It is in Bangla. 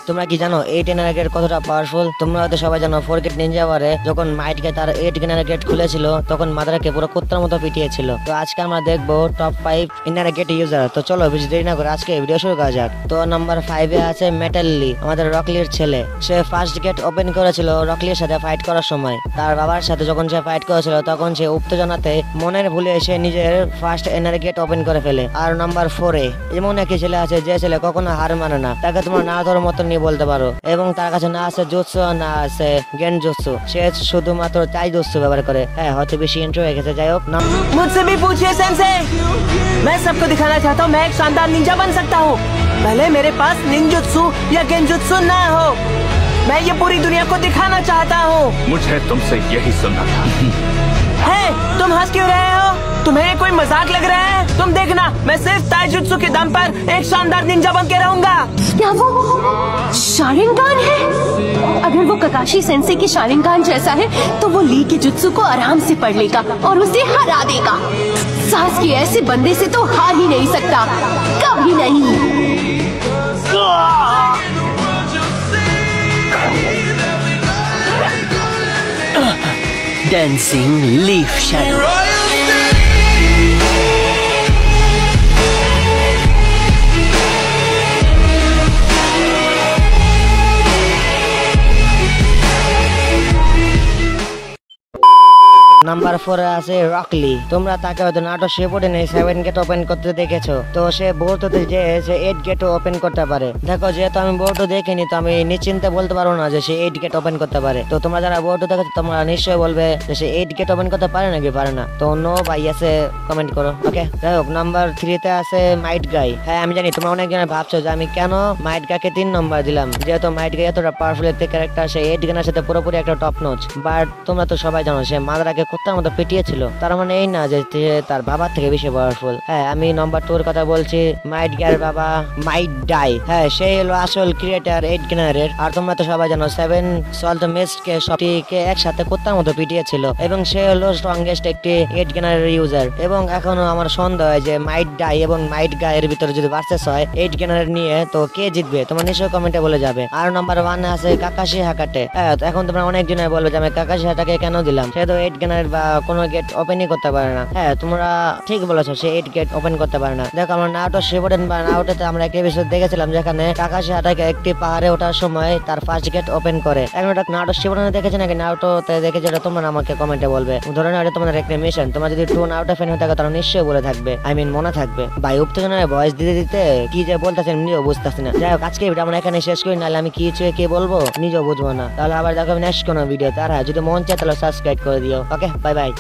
তোমরা কি জানো 8 এনার্গেট কতটা পাওয়ারফুল? তোমরা হয়তো সবাই জানো ফরগেট নিনজা ওয়ারে যখন মাইটকে তার 8 এনার্গেট খুলেছিল তখন মাদারাকে পুরো কুত্তার মতো পিটিয়েছিল। তো আজকে আমরা দেখবো টপ 5 এনার্গেট ইউজার। তো চলো বেশি দেরি না করে আজকে ভিডিও শুরু করা যাক। তো নাম্বার 5 এ আছে মেটালি, আমাদের রকলির ছেলে। সে ফার্স্ট গেট ওপেন করেছিল রকলির সাথে ফাইট করার সময়। তার বাবার সাথে যখন সে ফাইট করেছিল তখন সে উত্তেজনাতে মনের ভুলে এসে নিজের ফার্স্ট এনার্গেট ওপেন করে ফেলে। আর নাম্বার 4 এ এমন একটি ছেলে আছে যে ছেলে কখনো হার মানে না, তাকে তোমরা নারুতোর মতো নিয়ে বলতে পারো, এবং তার কাছে না আছে জুৎসু না আছে গেনজুৎসু, সে শুধুমাত্র তাইজুৎসু ব্যবহার করে। হ্যাঁ হয়তো বেশি ইন্ট্রো হয়ে গেছে, যাই হোক। मुझसे भी पूछिए सेंसे, मैं सबको दिखाना चाहता हूँ मैं एक शानदार निंजा बन सकता हूँ, भले मेरे पास निंजुत्सु या गेंजुत्सु ना हो, मैं ये पूरी दुनिया को दिखाना चाहता हूँ। मुझे तुमसे यही सुनना था। है, तुम हंस क्यों रहे हो? तुम्हें कोई मजाक लग रहा है? तुम देखना, मैं सिर्फ ताइजुत्सु के दम पर एक शानदार निंजा बन के रहूंगा। क्या वो शारिंगान है? अगर वो ककाशी सेंसे की शारिंगान जैसा है तो वो ली के जुत्सु को आराम से पढ़ लेगा और उसे हरा देगा। सास के ऐसे बंदे से तो हार ही नहीं सकता, कभी नहीं। Dancing Leaf Shadow। নাম্বার 4 এ আছে রকলি। তোমরা তাকে হয়তো নাটো শেপোর্টে নেই 7 গেট ওপেন করতে দেখেছো। তো সে বোর্ডতে যে সে 8 গেট ওপেন করতে পারে। দেখো যেহেতু আমি বোর্ড দেখিনি তো আমি নিশ্চিন্তে বলতে পারবো না যে সে 8 গেট ওপেন করতে পারে। তো তোমরা যারা বোর্ড দেখেছো তোমরা নিশ্চয়ই বলবে যে সে 8 গেট ওপেন করতে পারে নাকি পারে না। তো নো বা ইয়েসে কমেন্ট করো, ওকে। যাই হোক, নাম্বার 3 তে আছে মাইট গাই। হ্যাঁ আমি জানি তোমরা অনেকজন ভাবছো যে আমি কেন মাইট গাইকে 3 নম্বর দিলাম, যেহেতু মাইট গাই এতটা পাওয়ারফুল একটা ক্যারেক্টার, সে 8 গানের সাথে পুরোপুরি একটা টপ নচ। বাট তোমরা তো সবাই জানো সে মাদারাকে কুত্তার মতো পিটিয়েছিল, তার মানে এই না যে তার বাবার থেকে বেশি পাওয়ারফুল। হ্যাঁ আমি নাম্বার 2 এর কথা বলছি, মাইট গাইয়ের বাবা মাইট ডাই। হ্যাঁ সেই হলো আসল ক্রিয়েটার 8 গেনারের। আর তোমরা তো সবাই জানো 7 সল্ট মিস্টকে সবটিকে একসাথে কুত্তার মতো পিটিয়েছিল, এবং সে হলো স্ট্রংগেস্ট একটি 8 গেনারের ইউজার। এবং এখনো আমার সন্দেহ হয় যে মাইট ডাই এবং মাইট গাইয়ের ভিতরে যদি ভার্সেস হয় 8 গেনারের নিয়ে তো কে জিতবে, তোমরা নিশ্চয়ই কমেন্টে বলে যাবে। আর নাম্বার 1 এ আছে কাকাশি হাকাটে। হ্যাঁ এখন তোমরা অনেকজনে বলবে যে আমি কাকাশি হাকাটে কেন দিলাম, সে তো 8 গেনারের বা কোনো গেট ওপেনই করতে পারে না। হ্যাঁ তোমরা ঠিক বলেছো, সে 8 গেট ওপেন করতে পারে না। দেখো আমরা নারুটো শিপুডেন বা নারুটোতে আমরা একটা এপিসোড দেখেছিলাম যেখানে কাকাশি হাটাকে একটি পাহাড়ে ওঠার সময় তার ফার্স্ট গেট ওপেন করে। এখন এটা নারুটো শিপুডেনে দেখেছে নাকি নারুটোতে দেখেছে এটা তোমরা আমাকে কমেন্টে বলবে। ধরে নাও এটা তোমাদের একটা মিশন, তোমরা যদি টু নারুটো ফ্যান হয়ে থাকো তারা নিশ্চয়ই বলে থাকবে, মনে থাকবে। ভাই উত্তেজনায় ভয়েস দিতে দিতে কি যে বলতেছেন নিজেও বুঝতেছি না। যাই হোক আজকে ভিডিও আমরা এখানে শেষ করি, নাহলে আমি কি কে বলবো নিজেও বুঝবো না। তাহলে আবার দেখো নেক্সট কোনো ভিডিও। তার যদি মন চায় তাহলে সাবস্ক্রাইব করে দিও। Okay bye bye.